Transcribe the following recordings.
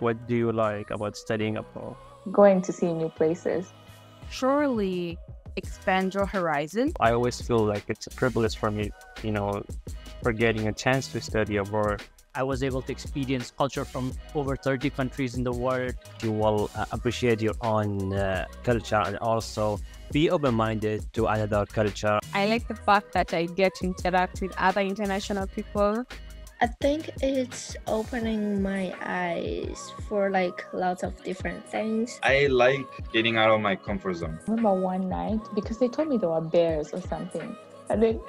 what do you like about studying abroad? Going to see new places. Surely expand your horizon. I always feel like it's a privilege for me, for getting a chance to study abroad. I was able to experience culture from over 30 countries in the world. You will appreciate your own culture and also be open-minded to another culture. I like the fact that I get to interact with other international people. I think it's opening my eyes for lots of different things. I like getting out of my comfort zone. I remember one night, because they told me there were bears or something. And then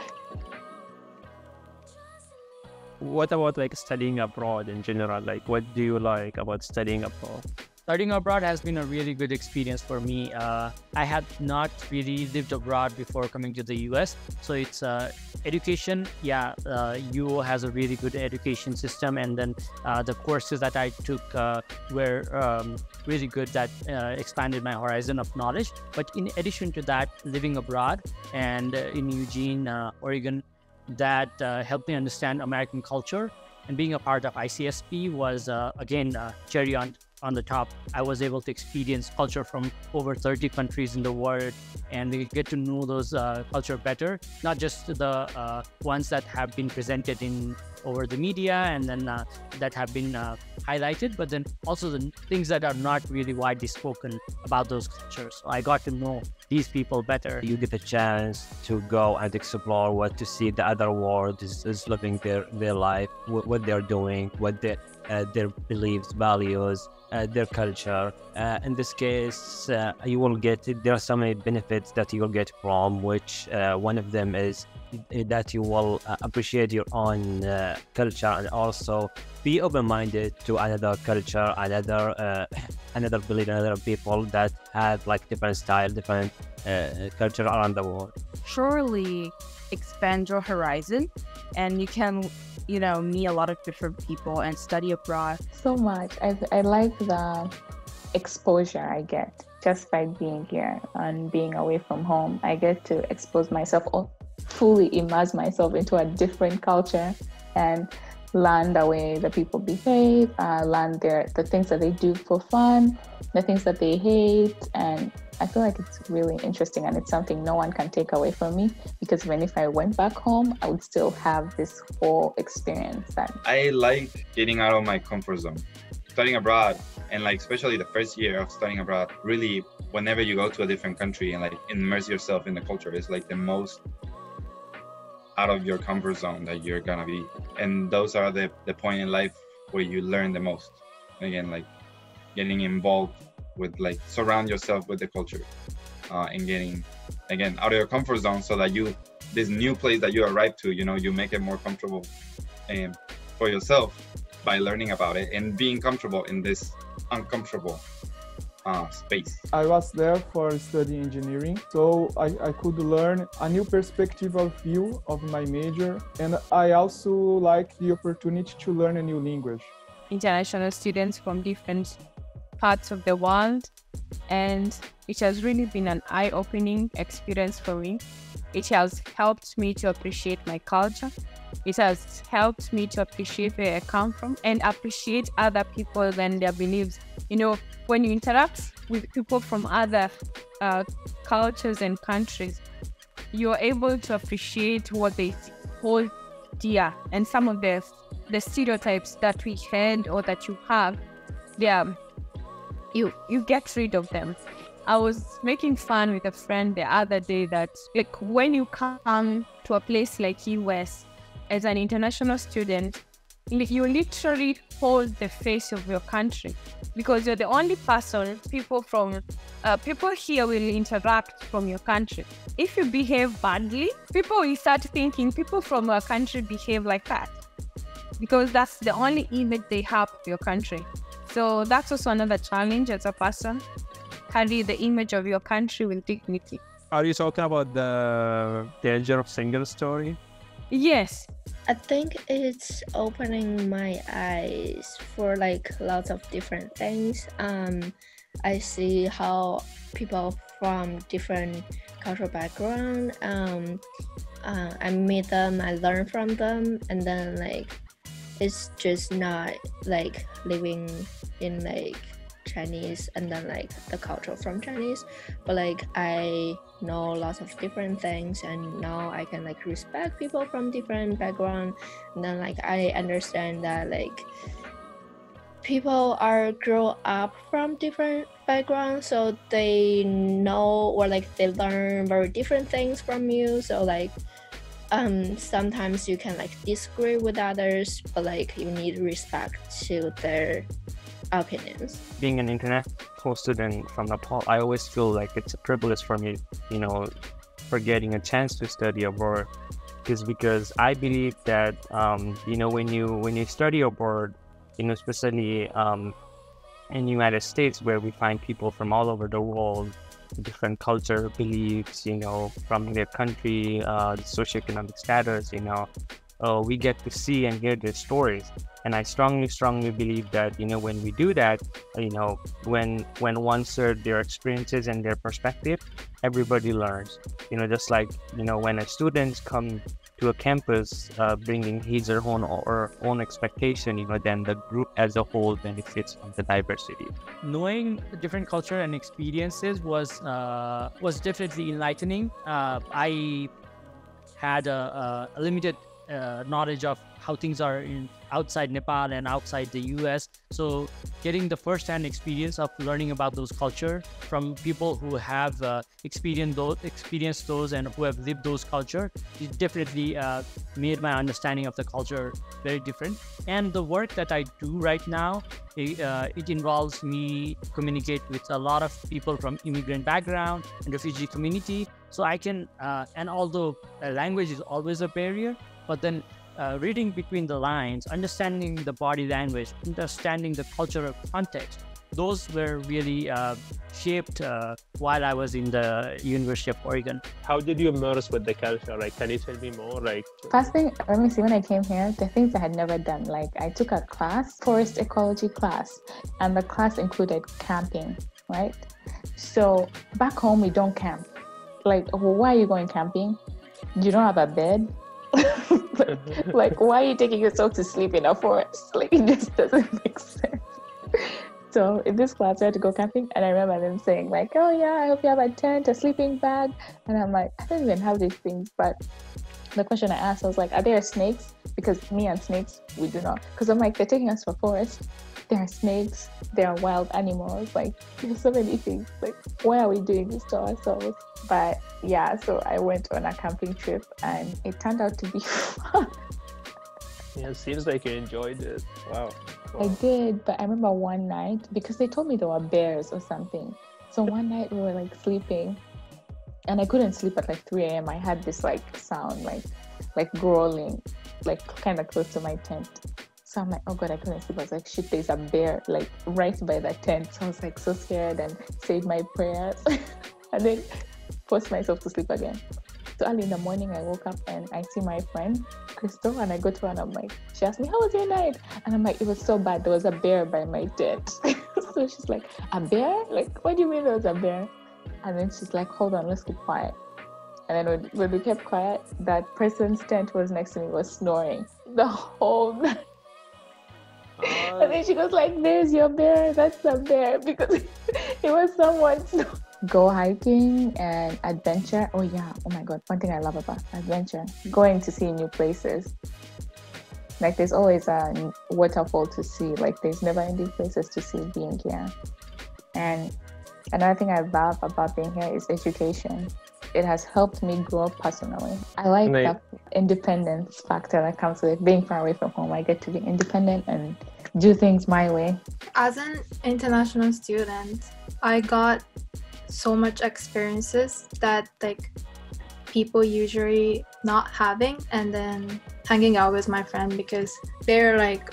What about studying abroad in general? What do you like about studying abroad? Studying abroad has been a really good experience for me. I had not really lived abroad before coming to the US. So it's education. Yeah, U has a really good education system. And then the courses that I took were really good, that expanded my horizon of knowledge. But in addition to that, living abroad and in Eugene, Oregon, that helped me understand American culture. And being a part of ICSP was, again, cherry on the top. I was able to experience culture from over 30 countries in the world and get to know those culture better, not just the ones that have been presented in over the media and then that have been highlighted, but then also the things that are not really widely spoken about those cultures. So I got to know these people better. You get a chance to go and explore what to see the other world is living their life, what they're doing, what their beliefs, values, their culture. In this case, you will there are so many benefits that you will get from, which one of them is that you will appreciate your own culture and also be open-minded to another culture, another belief, another people that have different style, different culture around the world. Surely expand your horizon, and you can meet a lot of different people and study abroad. so much. I like the exposure I get just by being here and being away from home. I get to expose myself or fully immerse myself into a different culture and learn the way the people behave, learn the things that they do for fun, the things that they hate. And I feel like it's really interesting, and it's something no one can take away from me, because even if I went back home, I would still have this whole experience. I like getting out of my comfort zone. Studying abroad, and especially the first year of studying abroad, really, whenever you go to a different country and immerse yourself in the culture, is the most out of your comfort zone that you're gonna be. And those are the point in life where you learn the most. Again, getting involved with surround yourself with the culture, and getting again out of your comfort zone, so that this new place that you arrive to, you make it more comfortable for yourself by learning about it and being comfortable in this uncomfortable space. I was there for study engineering, so I could learn a new perspective of view of my major, and I also like the opportunity to learn a new language. International students from different parts of the world, and it has really been an eye-opening experience for me. It has helped me to appreciate my culture. It has helped me to appreciate where I come from and appreciate other people and their beliefs. When you interact with people from other cultures and countries, you're able to appreciate what they hold dear, and some of the stereotypes that we had or that you have, you get rid of them. I was making fun with a friend the other day that when you come to a place like US as an international student, you literally hold the face of your country, because you're the only person people here will interact from your country. If you behave badly, people will start thinking people from our country behave like that, because that's the only image they have of your country. So that's also another challenge as a person. Carry the image of your country with dignity. Are you talking about the danger of single story? Yes. I think it's opening my eyes for lots of different things. I see how people from different cultural background, I meet them, I learn from them, and then it's just not living in like Chinese and then like the culture from Chinese, but like I know lots of different things, and now I can like respect people from different background, and then like I understand that like people are grow up from different backgrounds, so they know or like they learn very different things from you. So like sometimes you can like disagree with others, but like you need respect to their opinions. Being an international student from Nepal, I always feel like it's a privilege for me, for getting a chance to study abroad. Because I believe that when you study abroad, especially in the United States, where we find people from all over the world, different culture, beliefs, from their country, socioeconomic status, we get to see and hear their stories. And I strongly believe that, when we do that, when one shares their experiences and their perspective, everybody learns. Just like, when a student come to a campus bringing his or her own expectation, then the group as a whole benefits from the diversity. Knowing different culture and experiences was definitely enlightening. I had a limited knowledge of how things are outside Nepal and outside the US. So getting the first-hand experience of learning about those culture from people who have experienced those and who have lived those culture, it definitely made my understanding of the culture very different. And the work that I do right now, it involves me communicate with a lot of people from immigrant background and refugee community. So I can, and although language is always a barrier, but then reading between the lines, understanding the body language, understanding the cultural context, those were really shaped while I was in the University of Oregon. How did you immerse with the culture? Like, can you tell me more? Like, first thing, let me see, when I came here, the things I had never done, like I took a class, forest ecology class, and the class included camping, right? So back home, we don't camp. Like, why are you going camping? You don't have a bed? like, why are you taking yourself to sleep in a forest? Like, it just doesn't make sense. So in this class, I had to go camping, and I remember them saying like, oh yeah, I hope you have a tent, a sleeping bag. And I'm like, I don't even have these things. But the question I asked, I was like, are there snakes? Because me and snakes, we do not. Because I'm like, they're taking us to a forest. There are snakes, there are wild animals, like there's so many things. Like, why are we doing this to ourselves? But yeah, so I went on a camping trip, and it turned out to be fun. Yeah, it seems like you enjoyed it. Wow. I did, but I remember one night, because they told me there were bears or something. So one night we were like sleeping, and I couldn't sleep at like 3 a.m. I had this like sound, like growling, like kind of close to my tent. So I'm like, oh God, I couldn't sleep. I was like, shit, there's a bear like right by the tent. So I was like so scared and said my prayers and then forced myself to sleep again. So early in the morning, I woke up and I see my friend, Crystal, and I go to her and I'm like, she asked me, how was your night? And I'm like, it was so bad. There was a bear by my tent. So she's like, a bear? Like, what do you mean there was a bear? And then she's like, hold on, let's keep quiet. And then when we kept quiet, that person's tent was next to me was snoring the whole night. And then she goes like, there's your bear, that's a bear, because it was someone's. Go hiking and adventure. Oh yeah, oh my God, one thing I love about adventure, going to see new places. Like there's always a waterfall to see, like there's never ending places to see being here. And another thing I love about being here is education. It has helped me grow personally. I like the independence factor that comes with being far away from home. I get to be independent and do things my way. As an international student, I got so much experiences that like people usually not having, and then hanging out with my friend because they're like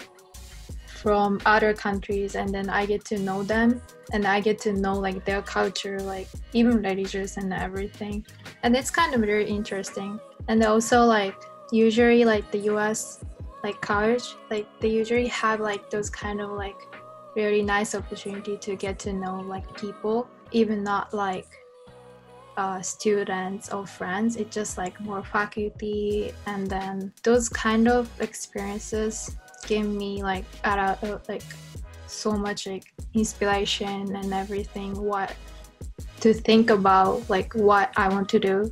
from other countries, and then I get to know them and I get to know like their culture, like even religious and everything, and it's kind of very interesting. And also like usually like the US like college, like they usually have like those kind of like really nice opportunity to get to know like people, even not like students or friends. It's just like more faculty, and then those kind of experiences give me like so much like inspiration and everything, what to think about, like what I want to do